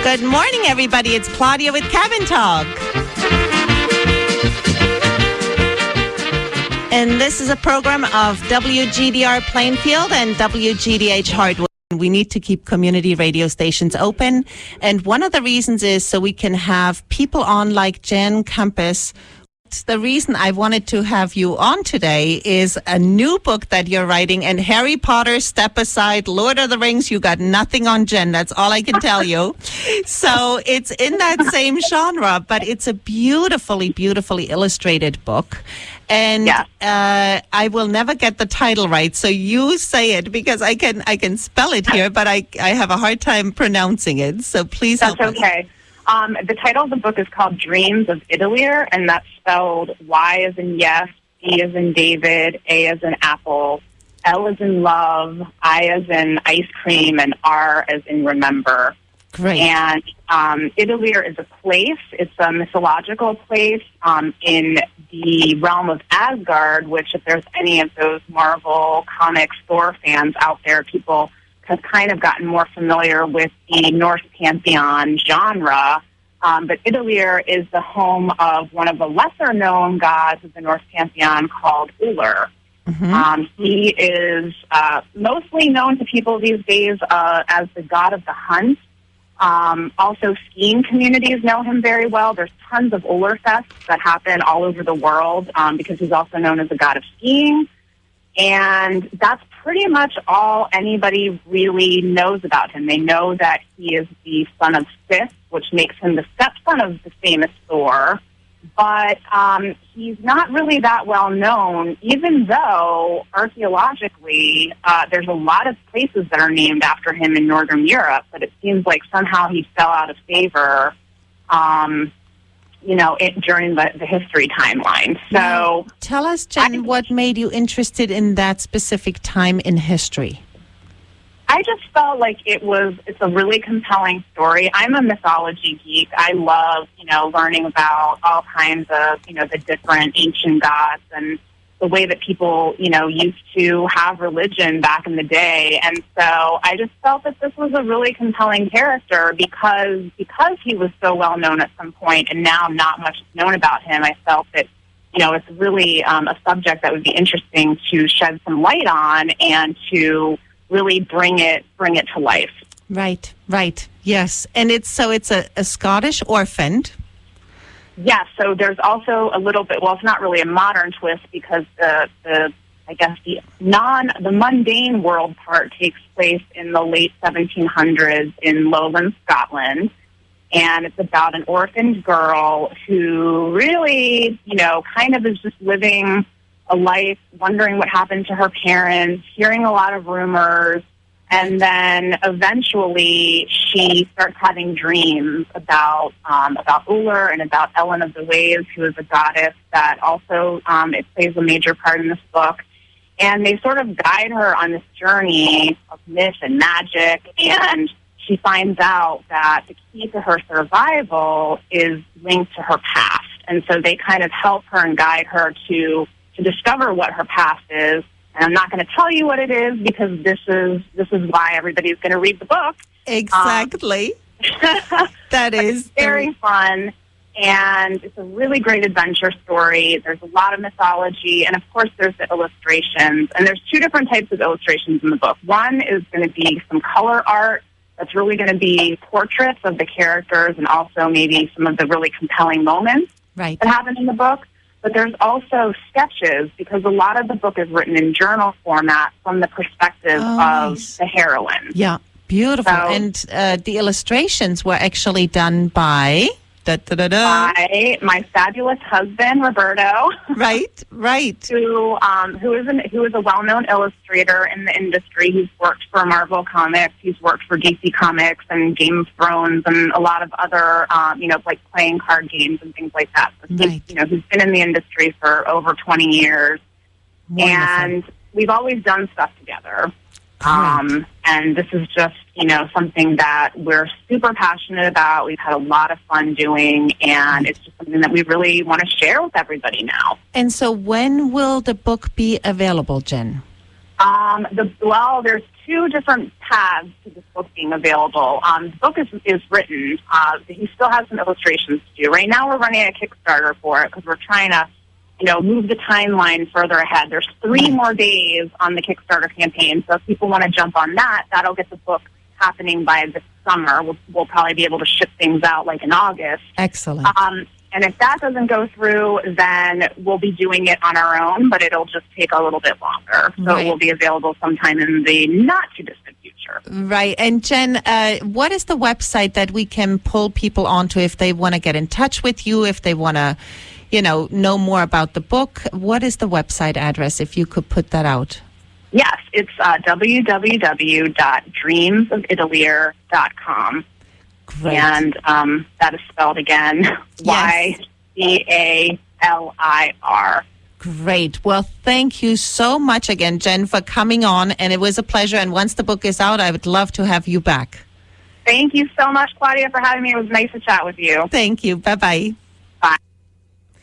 Good morning, everybody. It's Claudia with Cabin Talk. And this is a program of WGDR Plainfield and WGDH Hardwood. We need to keep community radio stations open. And one of the reasons is so we can have people on like Jenn Campus. The reason I wanted to have you on today is a new book that you're writing, and Harry Potter, step aside, Lord of the Rings, you got nothing on Jenn. That's all I can tell you. So it's in that same genre, but it's a beautifully, beautifully illustrated book. And I will never get the title right, so you say it, because I can spell it here, but I have a hard time pronouncing it. So please help us. That's okay. The title of the book is called Dream of Ydalir, and that's spelled Y as in yes, D as in David, A as in apple, L as in love, I as in ice cream, and R as in remember. Great. And Ydalir is a place. It's a mythological place in the realm of Asgard, which, if there's any of those Marvel Comics Thor fans out there, people have kind of gotten more familiar with the Norse pantheon genre. But Ydalir is the home of one of the lesser-known gods of the Norse pantheon called Uller. Mm-hmm. He is mostly known to people these days as the god of the hunt. Also, skiing communities know him very well. There's tons of Uller fests that happen all over the world because he's also known as the god of skiing. And that's pretty much all anybody really knows about him. They know that he is the son of Sif, which makes him the stepson of the famous Thor. But he's not really that well known, even though archaeologically there's a lot of places that are named after him in Northern Europe. But it seems like somehow he fell out of favor during the history timeline. So tell us, Jenn, what made you interested in that specific time in history? I just felt like it's a really compelling story. I'm a mythology geek. I love, learning about all kinds of, the different ancient gods and the way that people, used to have religion back in the day. And so I just felt that this was a really compelling character because he was so well known at some point and now not much is known about him. I felt that, it's really a subject that would be interesting to shed some light on and to really bring it to life. Right. Yes. And it's a Scottish orphan. Yes, so there's also a little bit, it's not really a modern twist because the mundane world part takes place in the late 1700s in lowland Scotland. And it's about an orphaned girl who really, kind of is just living a life, wondering what happened to her parents, hearing a lot of rumors. And then eventually she starts having dreams about Uller and about Ellen of the Waves, who is a goddess that also it plays a major part in this book. And they sort of guide her on this journey of myth and magic. And she finds out that the key to her survival is linked to her past. And so they kind of help her and guide her to discover what her past is. And I'm not going to tell you what it is because this is why everybody's going to read the book. Exactly. That is very fun, and it's a really great adventure story. There's a lot of mythology, and of course there's the illustrations. And there's two different types of illustrations in the book. One is going to be some color art that's really going to be portraits of the characters and also maybe some of the really compelling moments that happen in the book. But there's also sketches because a lot of the book is written in journal format from the perspective of the heroine. Yeah, beautiful. So, and the illustrations were actually done by... by my fabulous husband, Roberto. Right. Who is a well-known illustrator in the industry. He's worked for Marvel Comics. He's worked for DC Comics and Game of Thrones and a lot of other, like playing card games and things like that. So he's been in the industry for over 20 years. Wonderful. And we've always done stuff together. And this is just, something that we're super passionate about. We've had a lot of fun doing, and it's just something that we really want to share with everybody now. And so when will the book be available, Jenn? There's two different paths to this book being available. The book is written. He still has some illustrations to do. Right now we're running a Kickstarter for it because we're trying to, move the timeline further ahead. There's 3 more days on the Kickstarter campaign, so if people want to jump on that, that'll get the book happening by this summer. We'll probably be able to ship things out like in August. Excellent. And if that doesn't go through, then we'll be doing it on our own, but it'll just take a little bit longer. So it will be available sometime in the not-too-distant future. Right. And Jenn, what is the website that we can pull people onto if they want to get in touch with you, if they want to, know more about the book? What is the website address, if you could put that out? Yes, it's www.dreamsofydalir.com. Great. And that is spelled again, Ydalir. Great. Well, thank you so much again, Jenn, for coming on. And it was a pleasure. And once the book is out, I would love to have you back. Thank you so much, Claudia, for having me. It was nice to chat with you. Thank you. Bye-bye.